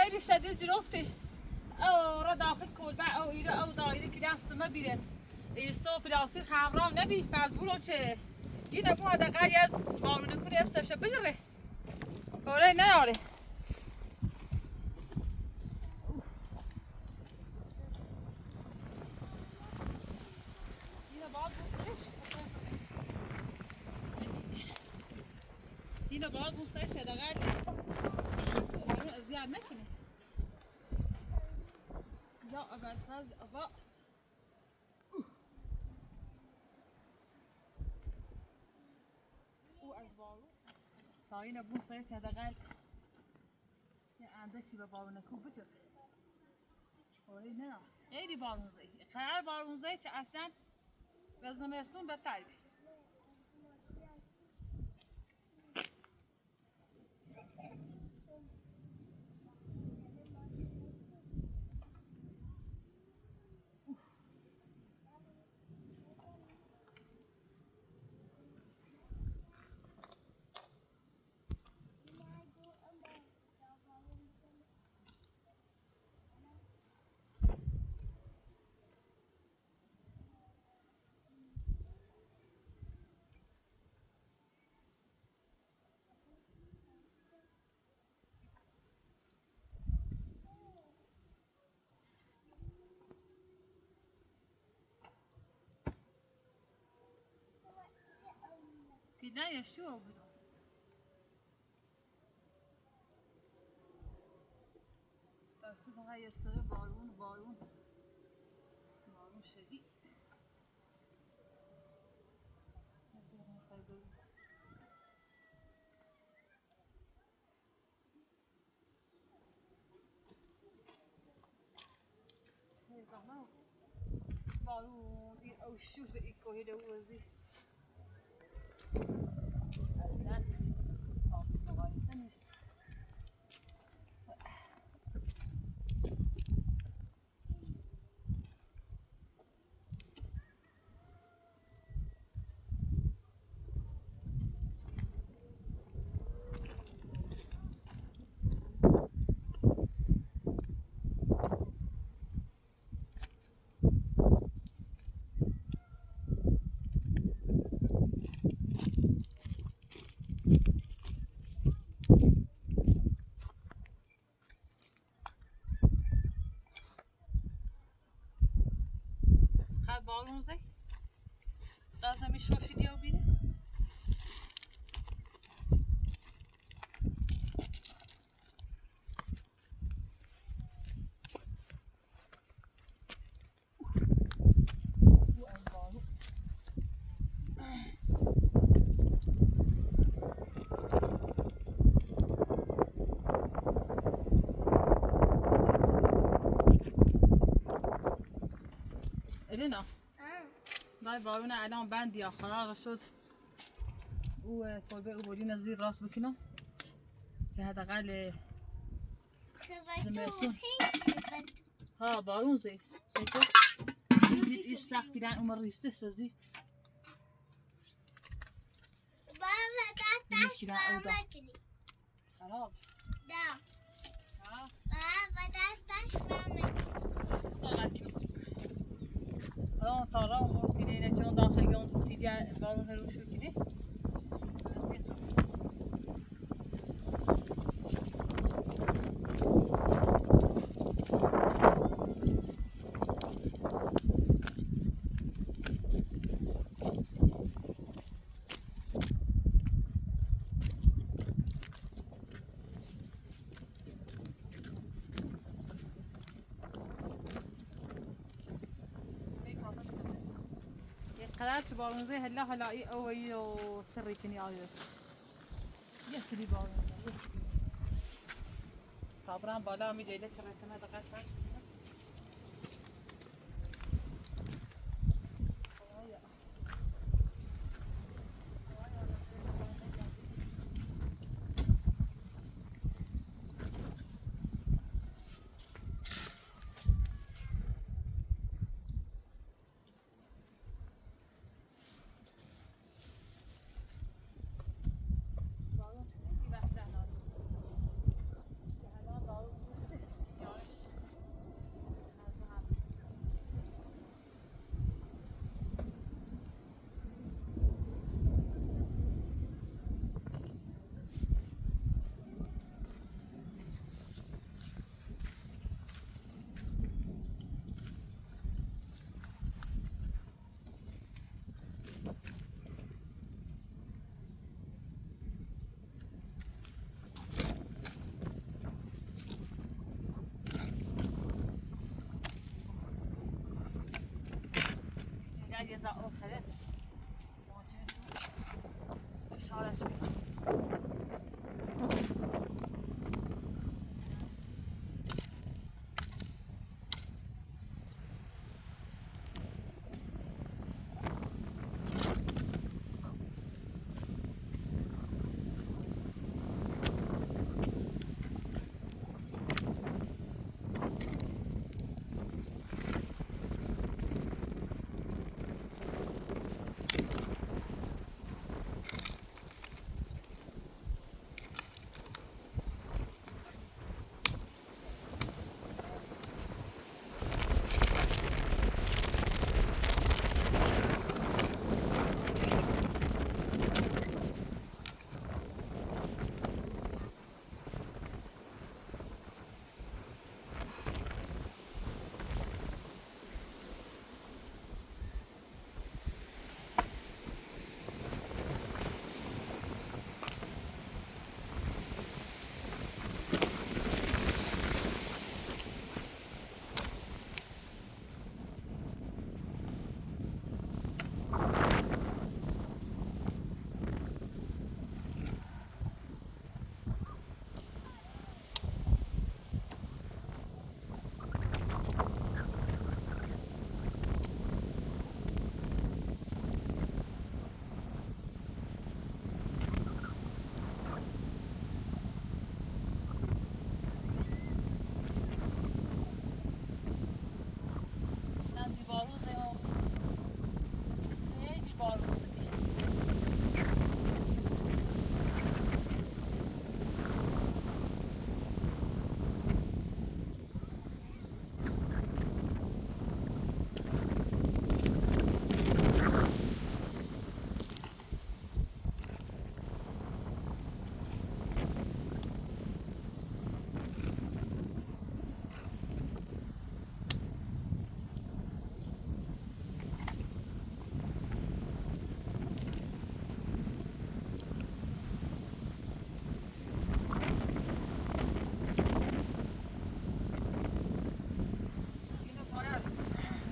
خیلی شدید جرفته او را داخل کلبه او ایره او دایره که دست ما بیره ایسا پلاستیک همرام نبی مجبورم چه این اگه حداقل یه بارونه کنی امسفشه بجره کاره نیاره اینو باید بوستش اینو باید بوستش حداقل بارون ازیاد نکنه یا اول فاز باس او از بارون تا اینو بوستش حداقل یه انده چی به بارون نکن بجره کاره نه خیلی بارون زی قرار بارون زی چه اصلا به زمستون بهتر نه yaşıyor bu. Dersi daha yasarı barun şedid. Barun او شوف ایکوهی دو وزی. اصلا مقایسه نیست بارون زی لازم شوشی دیو بینه الینا دای بارون الان بندی آخرا شد او کلبه او بودین زیر راست بکنم چه حداقل زمستون ها بارون زی سیکو دید ایش سخت بیدن اومر ریسته سازی بابا دست بکنی خراب دا ها بابا دست بکنی الان تارا اون تیره اینه چون داخلی اون تیجه بارون هرو شو کنی قدرت بارون زي هلا هلاقي قوي وتسري كني عايز يحكي بارون زي طبعا بالا مي جايله شريتنا دقات غذا آخره فشارش میکنم.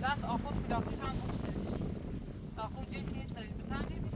Das auch gut wieder auf die Tank umstellt. Auch gut, die nächste Betanke nicht.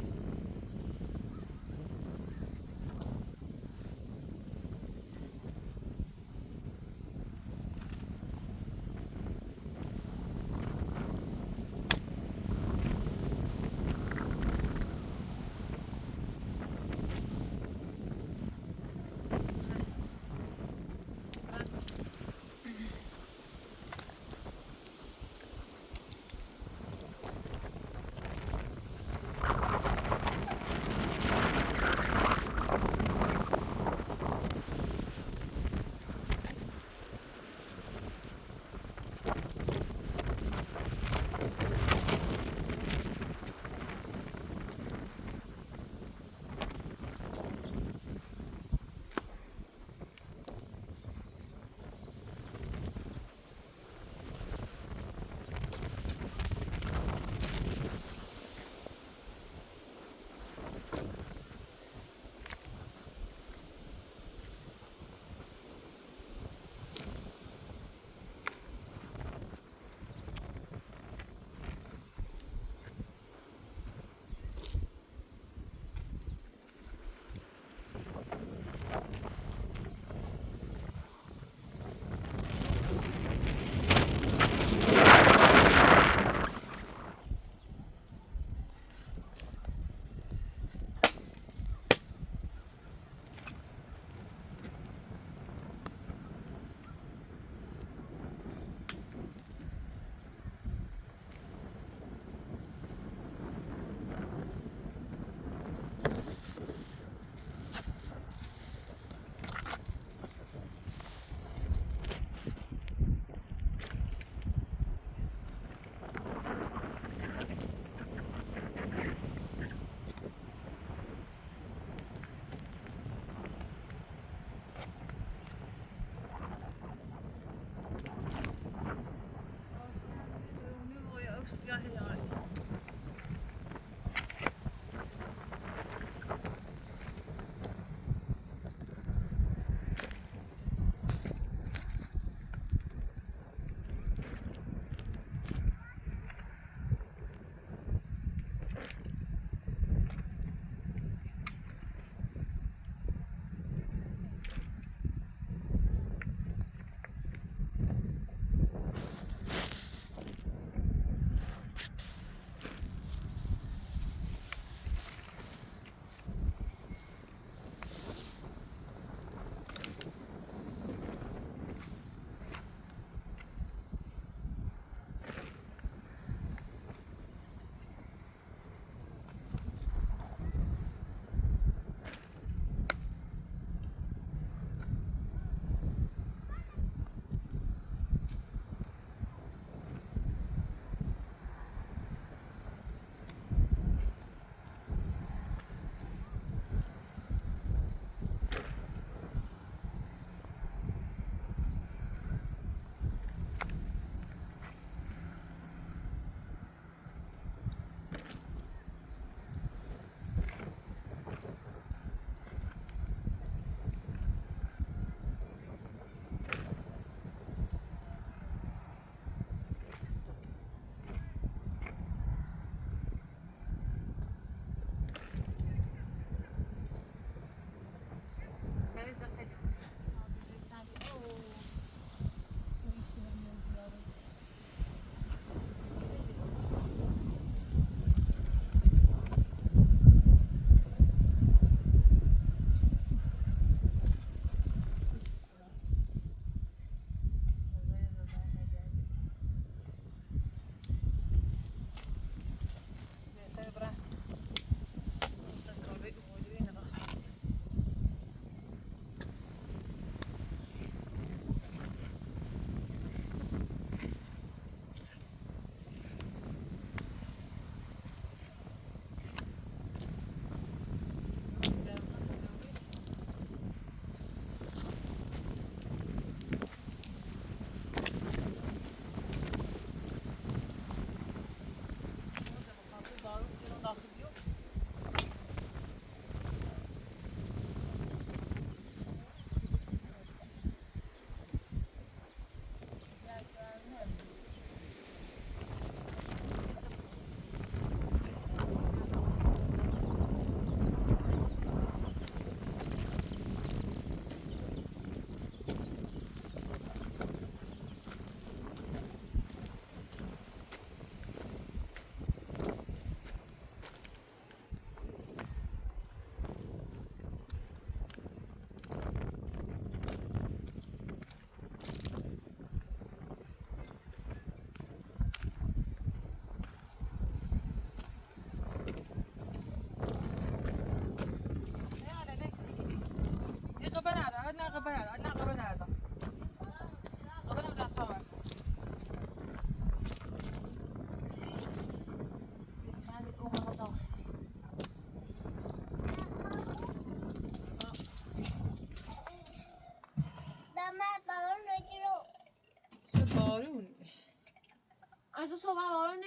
از صبح بارونه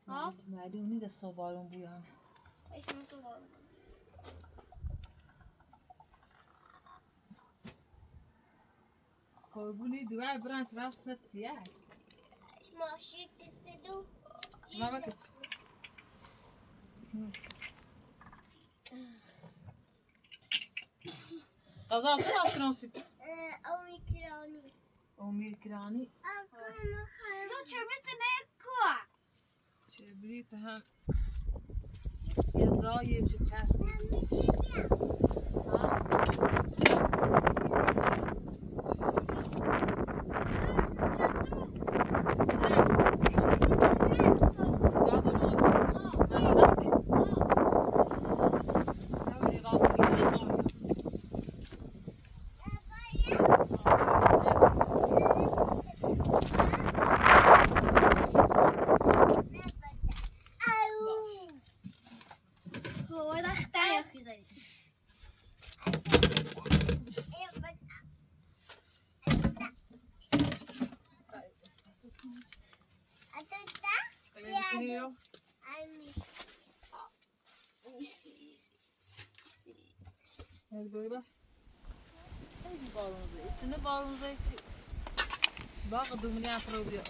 ها معلوم نیست صبح بارون بیان. ايش من صبح بارونه قربونی دوای برنج رفت سیاه. ماشین کسیدو ما بکس. غذا تو راست کنسید. اومیکرانی امیر کرانی. تو چه میتونه کوه چه بریت هم. یه زایی چه چسبی. هو ده اختار يا اخي زي Hadi böyle. Hadi balonumuzu. İçinde balonumuza içi. Bak dumunu yapabiliyor.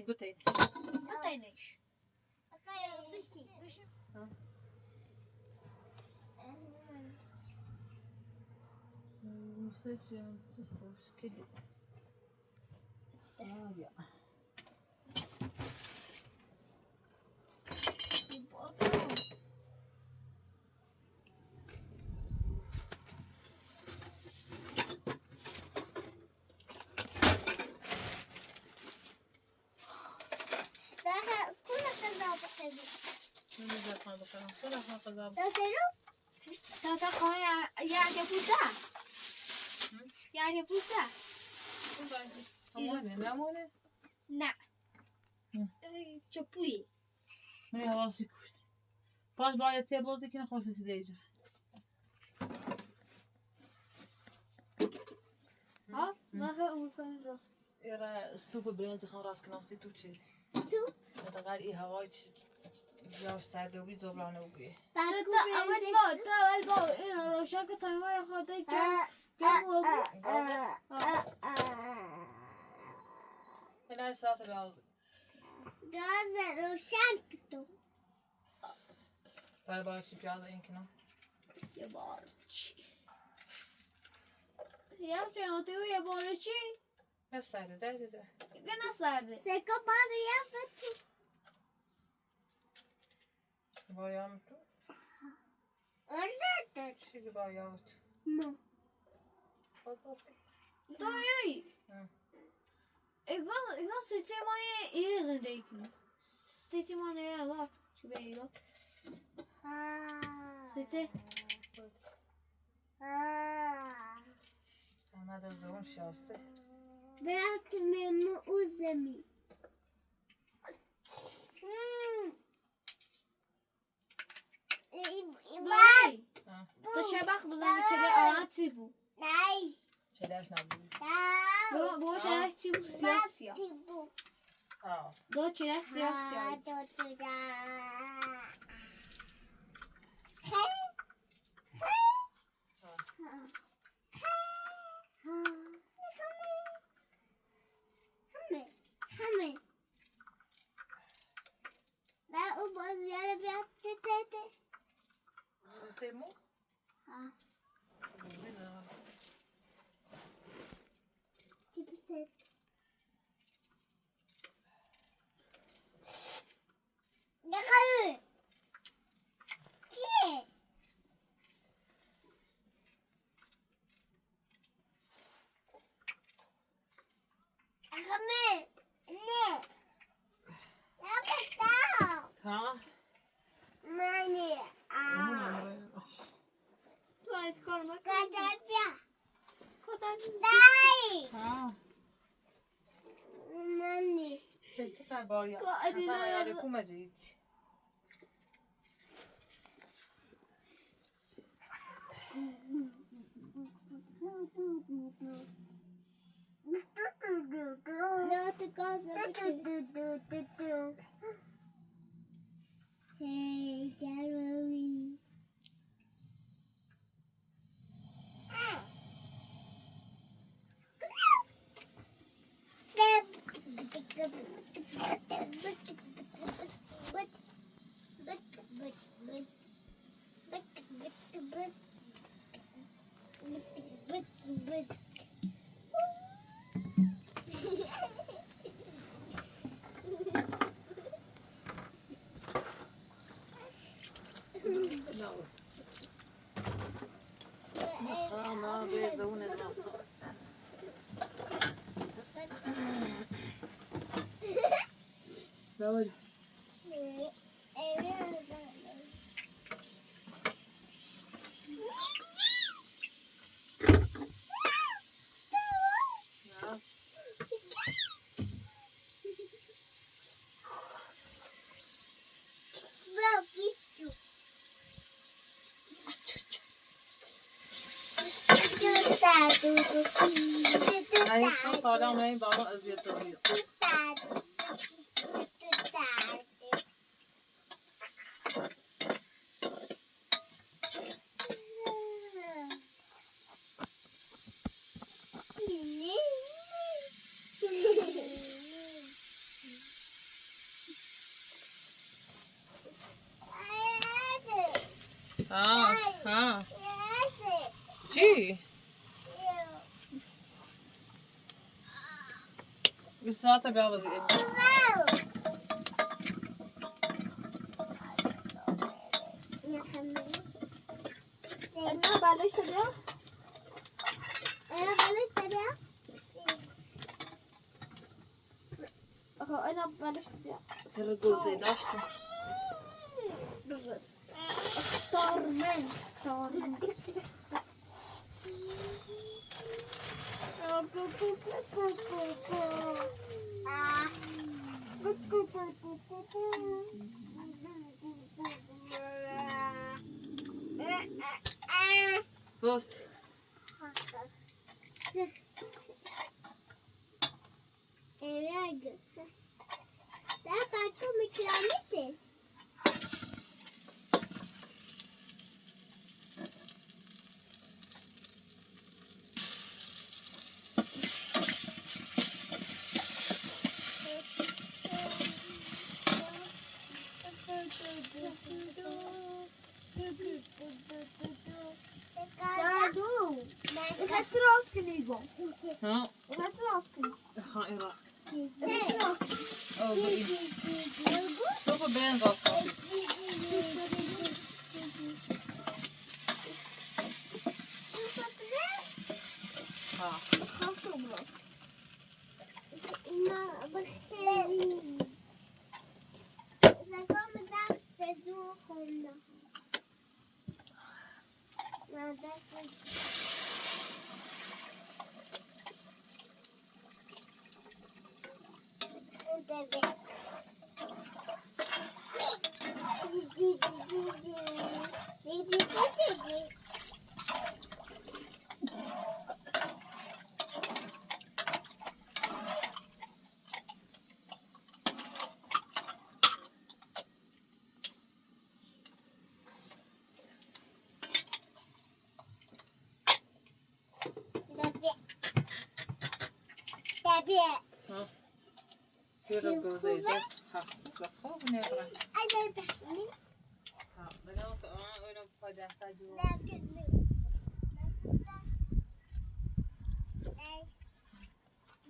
Götey. نتاينش Seçim hoş kedi. Ya. Ne güzel kaldı falan. Sonra hafıza. تاتا خواهی یعنی بوده یعنی بوده Hamone ne hamone? نه چپوی Ne havası kuştu. Baş bayat siya bozdu ki ne hoş sesi değecek. ها ما هو ممكن راس Era super briljanti gaan ras kan als toetje. Dat gaat i hava زیاد سرد و بی زبرانه و بی. تاتا اول بار این روشن که تایمای خاطر جمع این از ساعت گاز. گاز روشن تو بار چی پیاز این کنم. یه بار چی یه سیانتی و یه بار چی نه سرده ده. دیگه نسرده سکو بار یه فتو بایم تو. اردت چی بایم تو. نه خود بافتی. توی ایگان سیستمای ایره زندگی کنه سیستمان ایره چی به ایره سیستم احمد از اون شاسته. برات ممو اوزمی دوی تو شبخ بزنی چلی آراتی بود نای چیرش نبود. بو چرا چی سیاه سیاه آه. دو چرا سیاه سیاه همه نه او بازیار بیاد تته تیمو؟ چی بسید نکن چیه همه نه ها؟ مانی تو از کار مکن کدر بیا کدام دای ها؟ مانی چه تا بایا؟ قاعدين اصلا یاری کومه جیت. No te cosa Hey, Jeremy. ما بيزون النص. دول. Aí só olha o meio embora as ia dormir. Ah. Gee. Biz zaten bir havada geçtik. انا بلاش تبيع انا بلاش تبيع Sıra doldu daştı. بس ستارمن Post. Ik ga het eruit knippen. Ha. Ik ga het eruit knippen. Ga in rask. Ik ga het eruit Oh, doe je. Zoveel ben je rask. Ha. Ga zo bro. بیا ها چرا گذاشته ها خوب نه برا اگر بخونی ها بگم که اونم پاده تاجو بیستم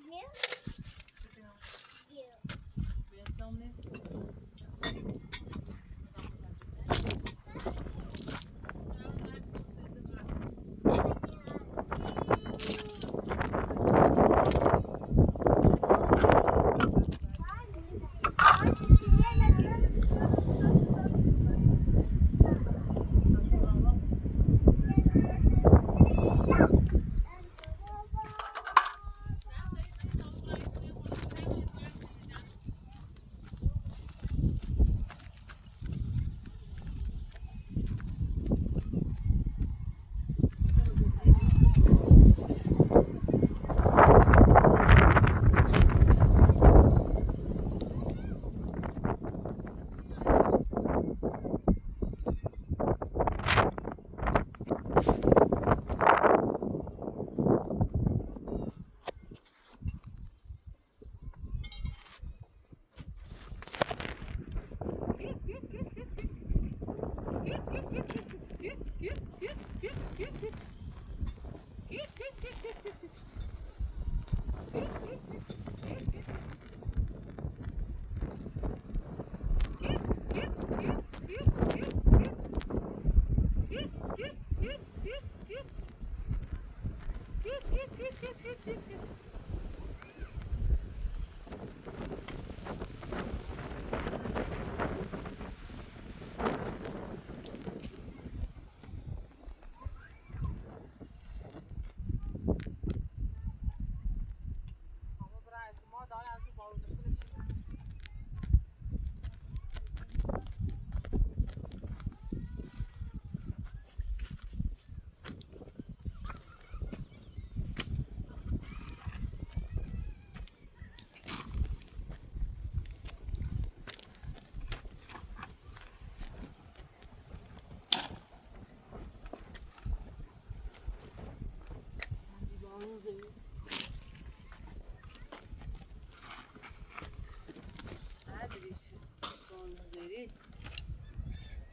نه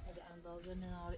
هذا اندازه نهاری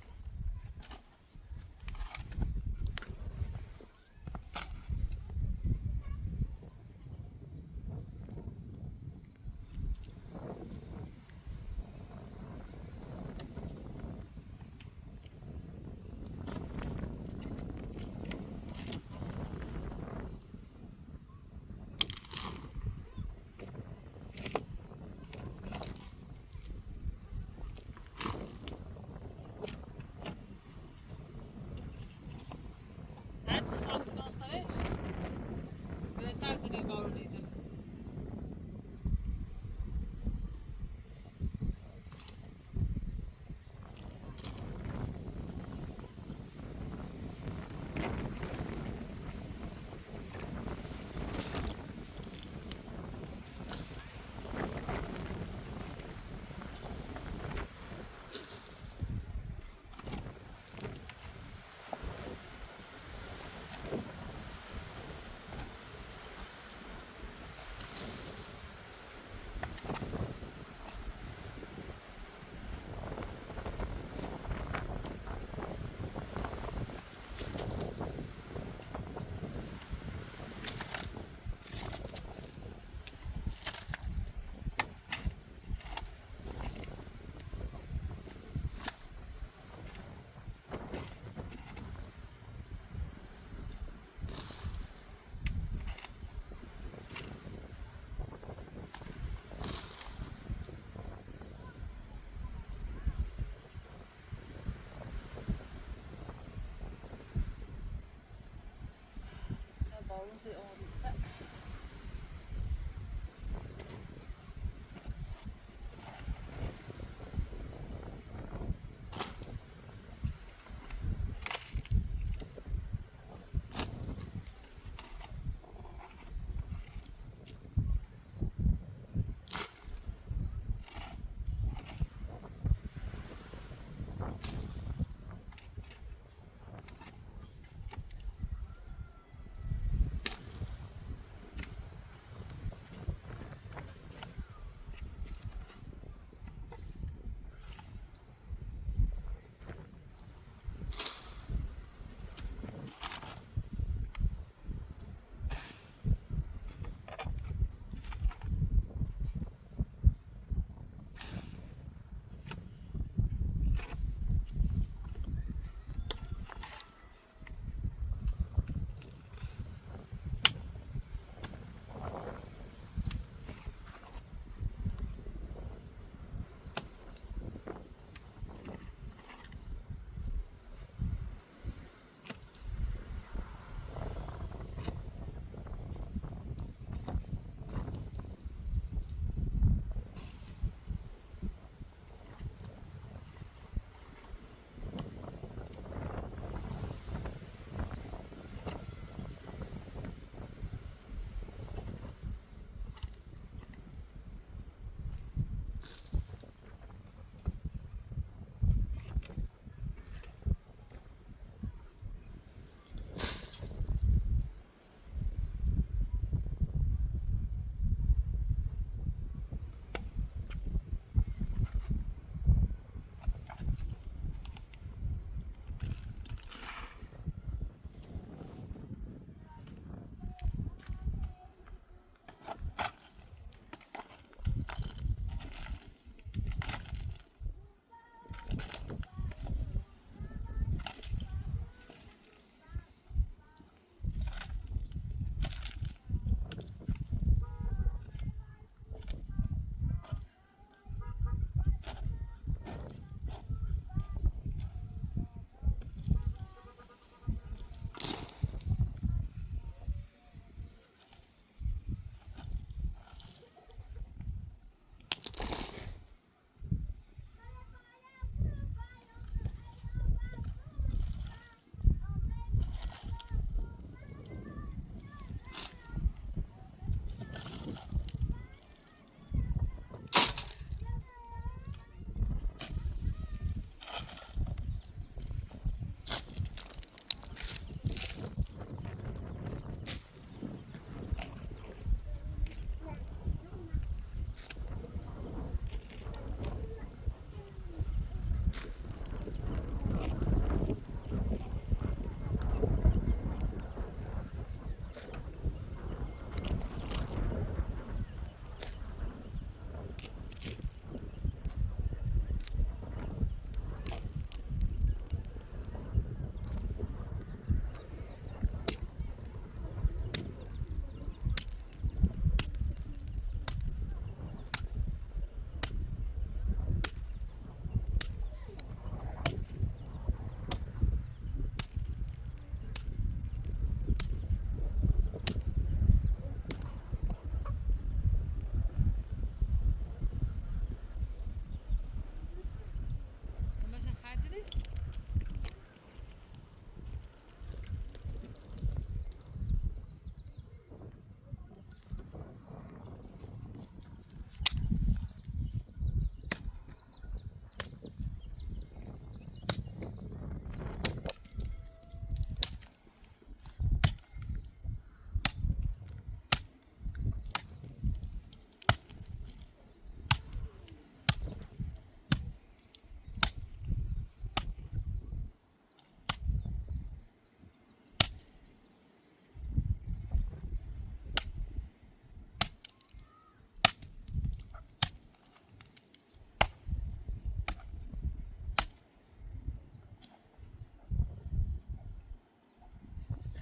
balon say on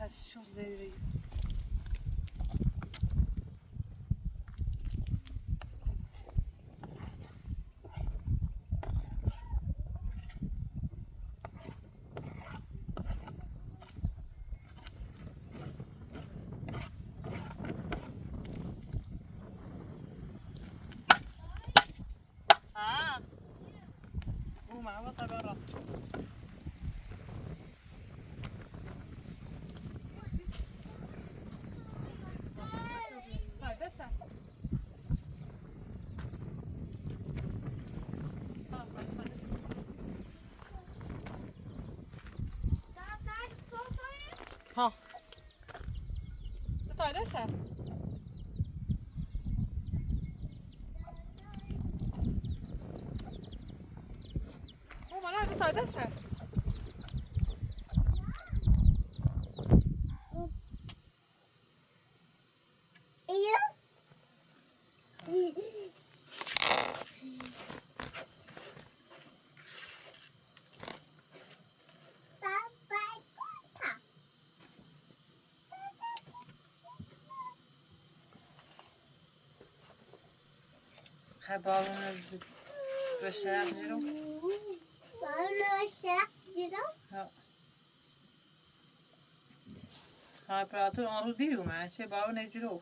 شوف زي معاه وصل بقى راسي بص طيب ده سهل ها طيب ده سهل طيب ده سهل خبالون از بشرق جلو بالون بشرق جلو ها پراتون آن رو دیو من چه بالون جلو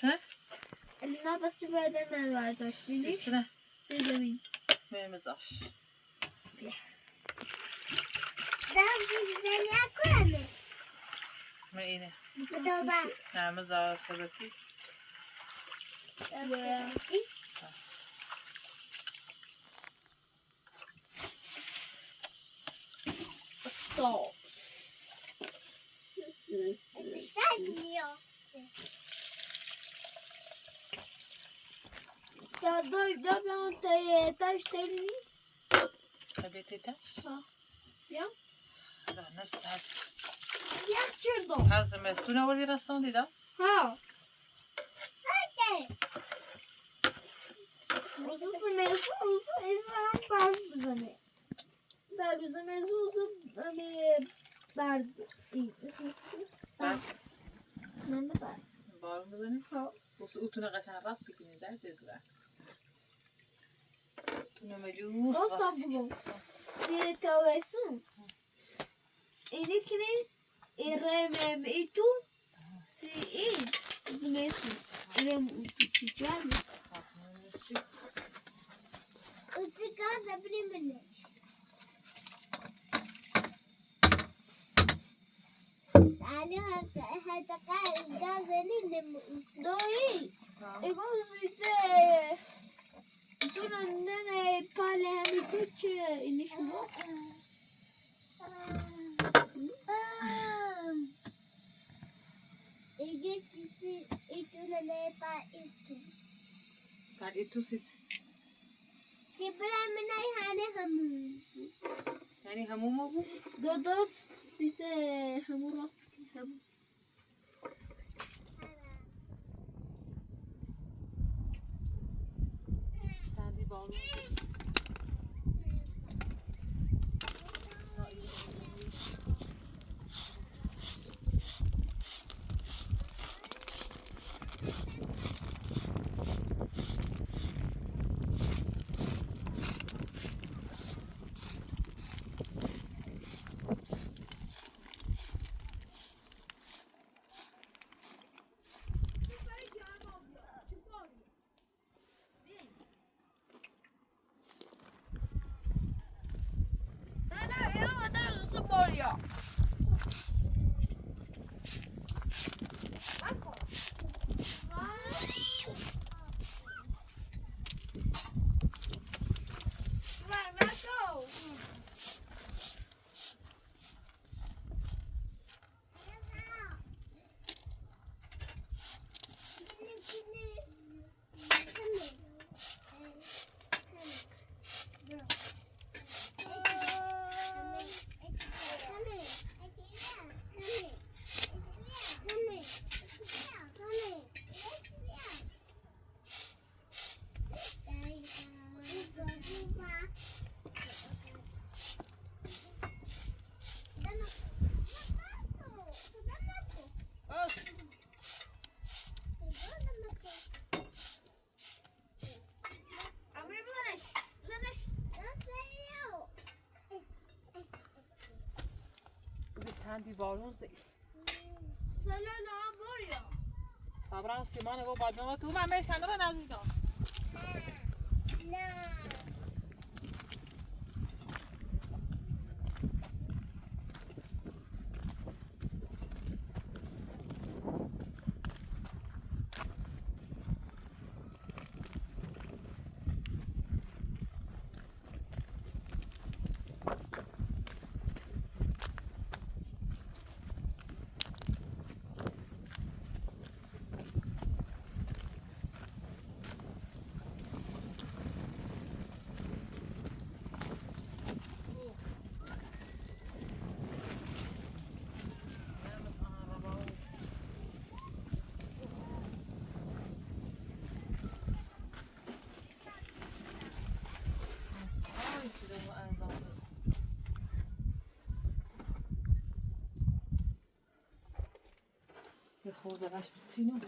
چه؟ الینا دستی بدن من برداشت دیدی؟ چه؟ زمین بریم زاش دارم زنی کنم من اینه بتوبه همه زار صدقی استاپ شاید میافته دادم تاش تبینی؟ خبیتی تش؟ بیا نه سرد یک چردم از زمستون آوردی رستان دیدم؟ ها هایده روزو زمستون ایزان برد بزنه در زمستون برد این برد من برد بارون بزنیم؟ ها بس اوتونه قشنگ راستی کنید در دیدگاه اوتونه مجوز راست راستی بگم سیر تابستون اینی کنی ایرم ایتو سی این زمستون ایرم ایتو چی جمعی اسی گاز ابری منه الو هذا گاز نیم دایی اگم سیته تو ننه پاله همی تو چه اینی شما ایگه سیتی ایتو نه پا ایتو بعد ایتو سیت تبرا منای هانه همون یعنی همون ما بود؟ دادا سیته همون راست همون سندی بارون عندي بالوزي سلام بوريا طبعا سيمانه و بعد ما تو ما كان رو نزدیکا نه یه خورده قش بتسینو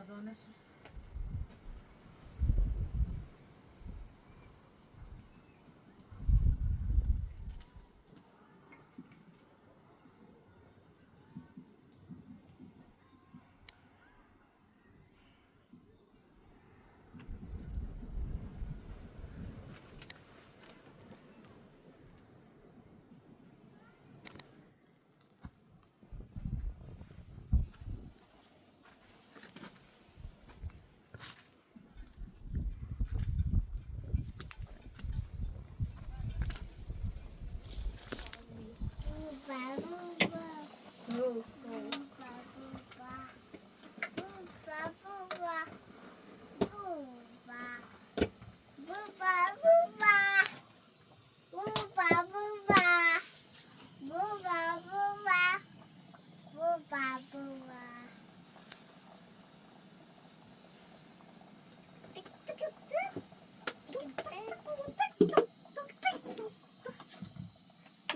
قضا نسوس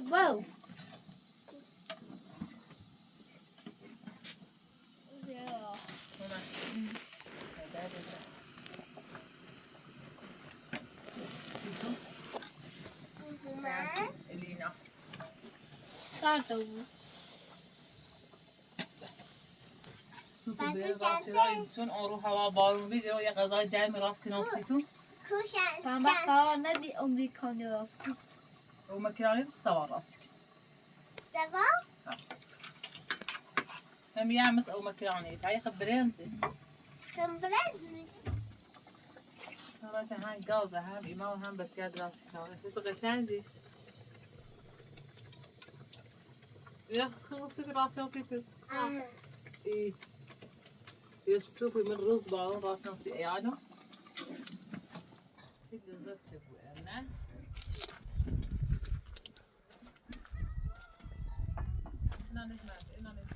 Whoa. Elina. Sarto. السوق بين راسي راي تون أروح هوا بالون فيديو يا غزاي جاي من راس كناستو کوشن Ben bak daha ne bir Amerikanı olsun. ومكراني سوا راسك سوا هم يامس أو مكراني تعي خبري أنت کمبرز راسي هاي جوزة هم إمام هم بس ياد راسي كمان بس غشاندي يا خلصي راسي وصيتي إيه يستوفي من رز بالون راس نصي إيانا شد الزيت شوفوا أنا إنا نجمع إنا نجمع